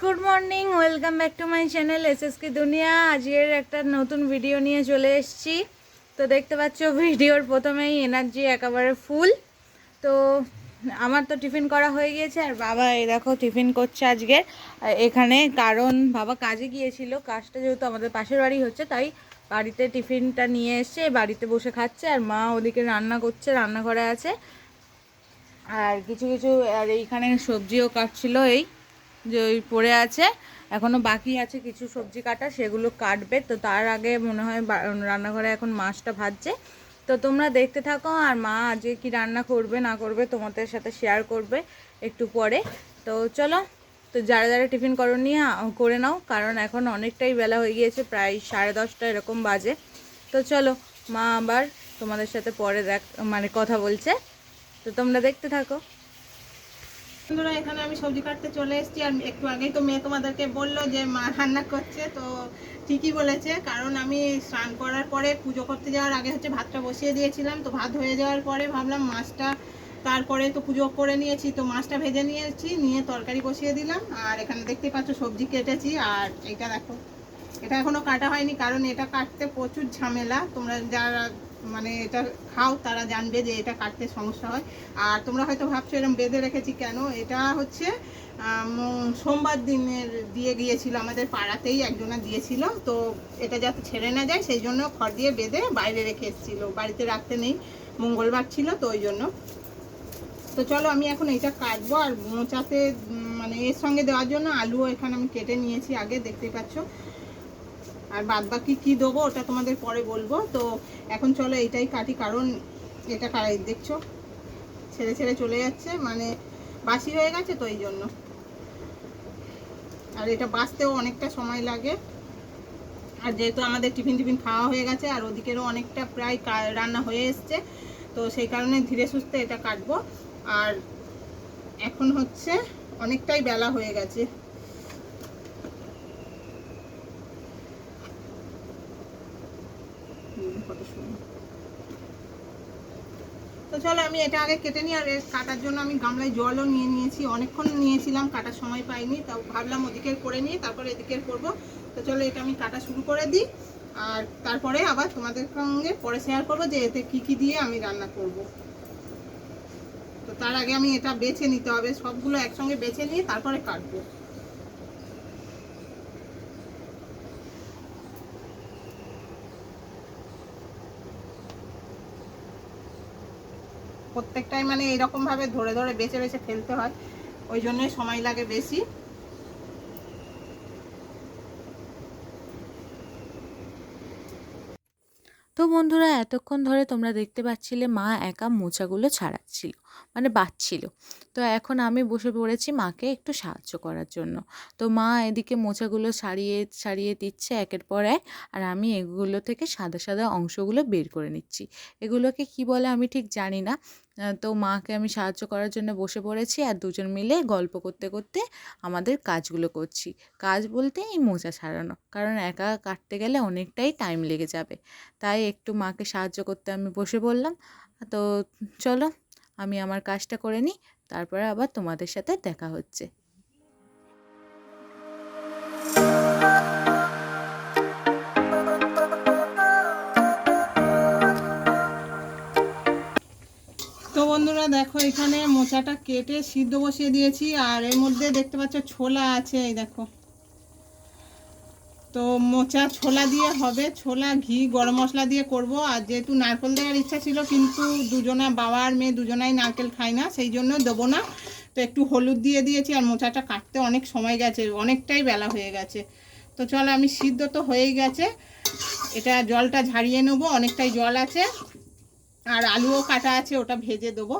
Good morning, welcome back to my channel SSK দুনিয়া। আজকের একটা নতুন ভিডিও নিয়ে চলে এসেছি। তো দেখতে পাচ্ছ ভিডিওর প্রথমেই এনার্জি একেবারে ফুল। তো আমার তো টিফিন করা হয়ে গিয়েছে, আর বাবা এই দেখো টিফিন করছে আজকে এখানে। কারণ বাবা কাজে গিয়েছিল, কাজটা যেহেতু আমাদের পাশের বাড়ি হচ্ছে, তাই বাড়িতে টিফিনটা নিয়ে এসছে, বাড়িতে বসে খাচ্ছে। আর মা ওদিকে রান্না করছে, রান্নাঘরে আছে। আর কিছু কিছু আর এইখানে সবজিও কাটছিল, এই যে ওই পড়ে আছে, এখনও বাকি আছে কিছু সবজি কাটা, সেগুলো কাটবে। তো তার আগে মনে হয় রান্নাঘরে এখন মাছটা ভাজছে। তো তোমরা দেখতে থাকো, আর মা আজকে কি রান্না করবে না করবে তোমাদের সাথে শেয়ার করবে একটু পরে। তো চলো, তো যারা যারা টিফিন নিয়ে করে নাও, কারণ এখন অনেকটাই বেলা হয়ে গিয়েছে, প্রায় 10:30 এরকম বাজে। তো চলো, মা আবার তোমাদের সাথে পরে কথা বলছে। তো তোমরা দেখতে থাকো। বন্ধুরা, এখানে আমি সবজি কাটতে চলে এসেছি। আর একটু আগেই তো মেয়ে তোমাদেরকে বললো যে মা রান্না করছে, তো ঠিকই বলেছে। কারণ আমি স্নান করার পরে পুজো করতে যাওয়ার আগে ভাতটা বসিয়ে দিয়েছিলাম। তো ভাত হয়ে যাওয়ার পরে ভাবলাম মাছটা, তারপরে তো পুজো করে নিয়েছি, তো মাছটা ভেজে নিয়েছি, নিয়ে তরকারি বসিয়ে দিলাম। আর এখানে দেখতে পাচ্ছ সবজি কেটেছি। আর এইটা দেখো, এটা এখনো কাটা হয়নি, কারণ এটা কাটতে প্রচুর ঝামেলা। তোমরা যারা এটা খাও তারা জানবে যে এটা কাটতে সমস্যা হয়। আর তোমরা হয়তো ভাবছো এরকম বেঁধে রেখেছি কেন। এটা হচ্ছে সোমবার দিনের দিয়ে গিয়েছিল, আমাদের পাড়াতেই একজনা দিয়েছিল। তো এটা যাতে ছেড়ে না যায় সেই জন্য খড় দিয়ে বেঁধে বাইরে রেখে এসেছিলো, বাড়িতে রাখতে নেই, মঙ্গলবার ছিল তো ওই জন্য। তো চলো আমি এখন এটা কাটবো। আর মোচাতে এর সঙ্গে দেওয়ার জন্য আলুও এখানে আমি কেটে নিয়েছি আগে, দেখতেই পাচ্ছ। আর বাদ বাকি কী দেবো ওটা তোমাদের পরে বলবো। তো এখন চলো এইটাই কাটি, কারণ এটা দেখছো ছেড়ে ছেড়ে চলে যাচ্ছে, বাসি হয়ে গেছে তো এই জন্য। আর এটা বাছতেও অনেকটা সময় লাগে। আর যেহেতু আমাদের টিফিন খাওয়া হয়ে গেছে, আর ওদিকেরও অনেকটা প্রায় রান্না হয়ে এসছে, তো সেই কারণে ধীরে সুস্থে এটা কাটবো। আর এখন হচ্ছে অনেকটাই বেলা হয়ে গেছে। কত সুন্দর। তো চলো আমি এটা আগে কেটে নিই। আর কাটার জন্য আমি গামলায় জলও নিয়ে নিয়েছি, অনেকক্ষণ নিয়েছিলাম, কাটার সময় পাইনি, তাও ভাবলাম ওদিকের করে নিয়ে তারপরে এদিকের করব। তো চলো এটা আমি কাটা শুরু করে দিই, আর তারপরে আবার তোমাদের সঙ্গে পরে শেয়ার করবো যে এতে কি কি দিয়ে আমি রান্না করব। তো তার আগে আমি এটা বেছে নিতে হবে, সবগুলো একসঙ্গে বেছে নিয়ে তারপরে কাটবো। প্রত্যেকটাই এরকম ভাবে ধরে ধরে বেছে বেছে ফেলতে হয়, ওই জন্যই সময় লাগে বেশি। তো বন্ধুরা, এতক্ষণ ধরে তোমরা দেখতে পাচ্ছিলে মা একা মোচাগুলো ছাড়াচ্ছিল, বাছছিল। তো এখন আমি বসে পড়েছি মাকে একটু সাহায্য করার জন্য। তো মা এদিকে মোচাগুলো ছাড়িয়ে ছাড়িয়ে দিচ্ছে একের পর এক, আর আমি এগুলো থেকে সাদা সাদা অংশগুলো বের করে নিচ্ছি। এগুলোকে কি বলে আমি ঠিক জানি না। তো মাকে আমি সাহায্য করার জন্য বসে পড়েছি, আর দুজন মিলে গল্প করতে করতে আমাদের কাজগুলো করছি। কাজ বলতে এই মোচা ছাড়ানো, কারণ একা কাটতে গেলে অনেকটাই টাইম লেগে যাবে। তাই একটু মাকে সাহায্য করতে আমি বসে পড়লাম। তো চলো আমি আমার কাজটা করে নিই, তারপরে আবার তোমাদের সাথে দেখা হচ্ছে। তো বন্ধুরা দেখো, এখানে মোচাটা কেটে সিদ্ধ বসিয়ে দিয়েছি। আর এর মধ্যে দেখতে পাচ্ছ ছোলা আছে, এই দেখো। তো মোচা ছোলা দিয়ে হবে, ছোলা ঘি গরম মশলা দিয়ে করব। আর যেহেতু নারকেল দেওয়ার ইচ্ছা ছিল, কিন্তু দুজনা, বাবা আর মেয়ে দুজনাই নারকেল খায় না, সেই জন্য দেবো না। তো একটু হলুদ দিয়ে দিয়েছি। আর মোচাটা কাটতে অনেক সময় গেছে, অনেকটাই বেলা হয়ে গেছে। তো চলো, আমি সিদ্ধ তো হয়েই গেছে, এটা জলটা ঝারিয়ে নেবো, অনেকটাই জল আছে। আর আলুও কাটা আছে, ওটা ভেজে দেবো।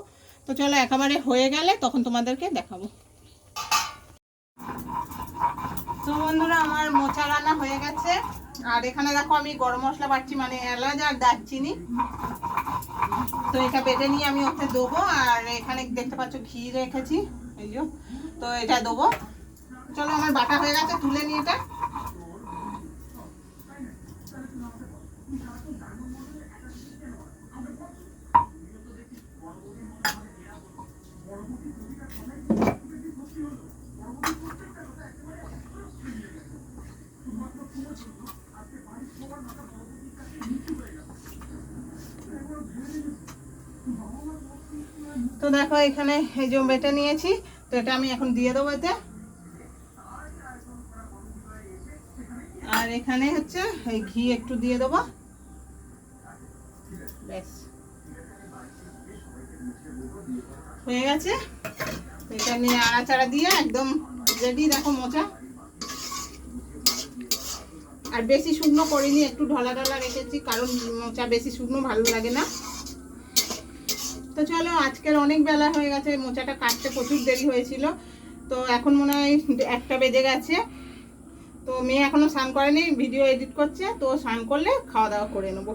তো চলো একেবারে হয়ে গেলে তখন তোমাদেরকে দেখাবো। তো বন্ধুরা, আমার মোচা রান্না হয়ে গেছে। আর এখানে দেখো আমি গরম মশলা বাটছি, এলাচ আর দারচিনি। তো এটা বেটে নিয়ে আমি ওকে দেবো। আর এখানে দেখতে পাচ্ছ ঘি রেখেছি, এই যে। তো এটা দেবো। চলো, আমার বাটা হয়ে গেছে, তুলে নিয়ে এটা। দেখো এখানে এই যে বেটে নিয়েছি, তো এটা আমি এখন দিয়ে দেবো এতে। আর এখানে হচ্ছে এই ঘি একটু দিয়ে দেবো, ব্যাস হয়ে গেছে। এটা নিয়ে আড়াচাড়া দিয়ে একদম রেডি। দেখো মোচা, আর বেশি শুকনো করিনি, একটু ঢলা ঢলা রেখেছি, কারণ মোচা বেশি শুকনো ভালো লাগে না। তো চলো, আজকের অনেক বেলা হয়ে গেছে, মোচাটা কাটতে প্রচুর দেরি হয়েছিল। তো এখন মনে হয় 1টা বেজে গেছে। তো মেয়ে এখনো স্নান করেনি, ভিডিও এডিট করছে, তো স্নান করলে খাওয়া দাওয়া করে নেবো।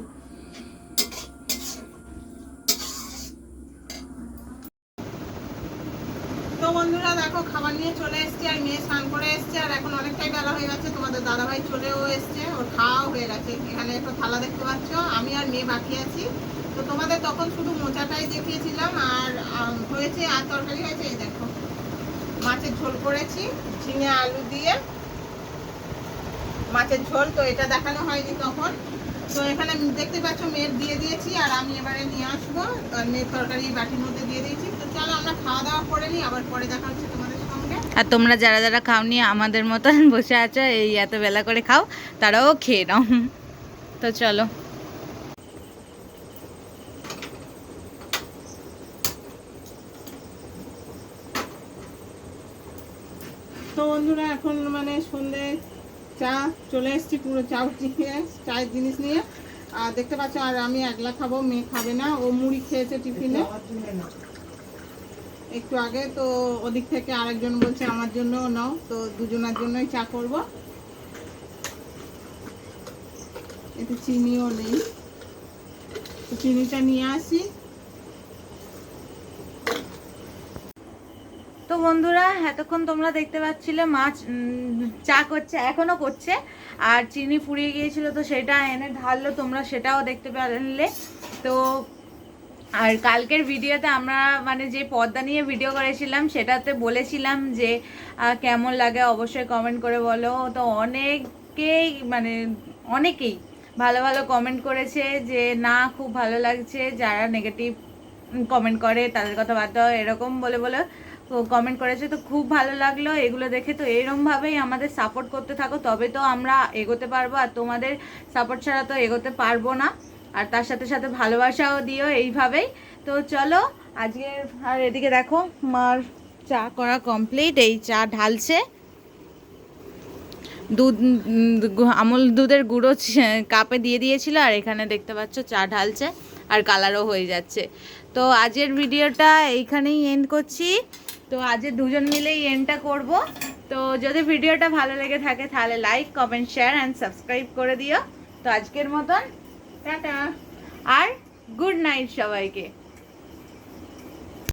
তো বন্ধুরা দেখো, খাবার নিয়ে চলে এসছি, আর মেয়ে স্নান করে এসছে, আর এখন অনেকটাই বেলা হয়ে গেছে। তোমাদের দাদাভাই চলেও এসছে, ওর খাওয়াও হয়ে গেছে। এখানে একটা থালা দেখতে পাচ্ছ, আমি আর মেয়ে বাকি আছি। তো তোমাদের তখন শুধু মোচাটাই দেখিয়েছিলাম, আর হয়েছে, আর তরকারি হয়েছে। এই দেখো, মাছের ঝোল করেছি ঝিঙে আলু দিয়ে, মাছের ঝোল। তো এটা দেখানো হয়নি তখন। তো এখানে দেখতে পাচ্ছ মেয়ের দিয়ে দিয়েছি, আর আমি এবারে নিয়ে আসবো। আর মেয়ের তরকারি বাটির মধ্যে দিয়ে দিয়েছি। তো চলো আমরা খাওয়া দাওয়া করে নিই, আবার পরে দেখা হচ্ছে তোমাদের সঙ্গে। আর তোমরা যারা যারা খাওনি আমাদের মতন বসে আছো, এই এত বেলা করে খাও, তারাও খেয়ে নাও। তো চলো। তো বন্ধুরা এখন মানে সন্ধে চা চলে এসেছি, পুরো চাও নিয়ে, চায়ের জিনিস নিয়ে। আর দেখতে পাচ্ছ, আর আমি একলা খাবো, মেয়ে খাবে না, ও মুড়ি খেয়েছে টিফিনে একটু আগে। তো ওদিক থেকে আরেকজন বলছে আমার জন্য নাও, তো দুজনের জন্যই চা করব। একটু চিনিও নেই, তো চিনিটা নিয়ে আসি। তো বন্ধুরা, এতক্ষণ তোমরা দেখতে পাচ্ছিলে মাছ চা করছে, এখনো করছে, আর চিনি ফুরিয়ে গিয়েছিল, তো সেটা এনে ঢাললো, তোমরা সেটাও দেখতে পারলে। তো আর কালকের ভিডিওতে আমরা মানে যে পর্দা নিয়ে ভিডিও করেছিলাম, সেটাতে বলেছিলাম যে কেমন লাগে অবশ্যই কমেন্ট করে বলো। তো অনেকেই মানে অনেকেই ভালো ভালো কমেন্ট করেছে যে না খুব ভালো লাগছে, যারা নেগেটিভ কমেন্ট করে তাদের কথা বাদ দাও, এরকম বলে বলে কমেন্ট করেছে। তো খুব ভালো লাগলো এগুলো দেখে। তো এরকমভাবেই আমাদের সাপোর্ট করতে থাকো, তবে তো আমরা এগোতে পারবো, আর তোমাদের সাপোর্ট ছাড়া তো এগোতে পারবো না। আর তার সাথে সাথে ভালোবাসাও দিও এইভাবেই। তো চলো আজকে, আর এদিকে দেখো মার চা করা কমপ্লিট, এই চা ঢালছে, দুধ আমুল দুধের গুঁড়ো কাপে দিয়ে দিয়েছিল, আর এখানে দেখতে পাচ্ছ চা ঢালছে, আর কালারও হয়ে যাচ্ছে। তো আজকের ভিডিওটা এইখানেই এন্ড করছি। তো আজকে দুজন মিলেই এন্ডটা করব। তো যদি ভিডিওটা ভালো লেগে থাকে তাহলে like, comment, share and subscribe করে দিও। তো আজকের মতন টাটা, আর গুড নাইট সবাইকে।